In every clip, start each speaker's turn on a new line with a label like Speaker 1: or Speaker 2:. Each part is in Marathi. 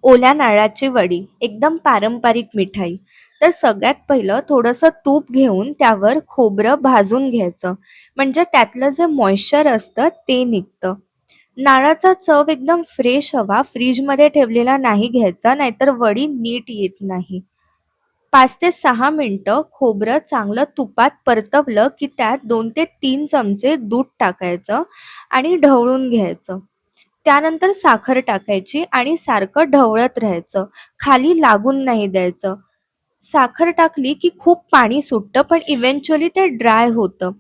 Speaker 1: ओल्या नारळाची वडी एकदम पारंपरिक मिठाई. तर सगळ्यात पहिलं थोडंसं तूप घेऊन त्यावर खोबरं भाजून घ्यायचं. म्हणजे त्यातलं जे मॉइश्चर असतं ते निघतं. नारळाचा चव एकदम फ्रेश हवा फ्रीजमध्ये ठेवलेला नाही घ्यायचा, नाहीतर वडी नीट येत नाही. 5 ते 6 मिनिटं खोबरं चांगलं तुपात परतवलं की त्यात 2 ते 3 चमचे दूध टाकायचं आणि ढवळून घ्यायचं. त्यानंतर साखर टाकायची आणि सारखं ढवळत राहायचं. खाली लागून नाही द्यायचं. साखर टाकली की खूप पाणी सुटतं, पण इव्हेंच्युअली ते ड्राय होतं.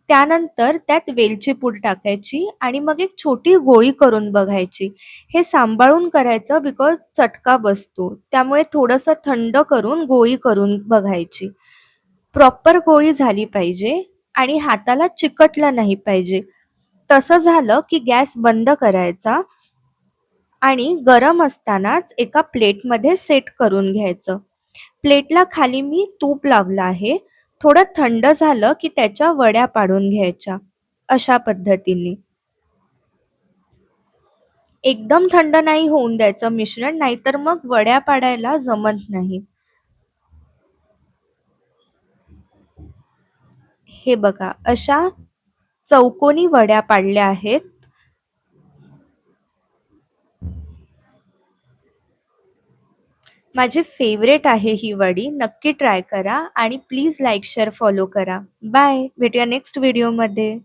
Speaker 1: त्यानंतर त्यात वेलची पूड टाकायची आणि मग एक छोटी गोळी करून बघायची. हे सांभाळून करायचं बिकॉज चटका बसतो. त्यामुळे थोडंसं थंड करून गोळी करून बघायची. प्रॉपर गोळी झाली पाहिजे आणि हाताला चिकटलं नाही पाहिजे. तसं झालं की गॅस बंद करायचा आणि गरम असतानाच एका प्लेटमध्ये सेट करून घ्यायचं. प्लेटला खाली मी तूप लावलं आहे. थोडं थंड झालं की त्याच्या वड्या पाडून घ्यायच्या. अशा पद्धतीने. एकदम थंड नाही होऊन द्यायचं मिश्रण, नाहीतर मग वड्या पाडायला जमत नाही. हे बघा, अशा चौकोनी वड्या पाडल्या आहेत. माझी फेवरेट आहे ही वडी. नक्की ट्राय करा आणि प्लीज लाईक, शेअर, फॉलो करा. बाय. भेटूया नेक्स्ट व्हिडिओमध्ये.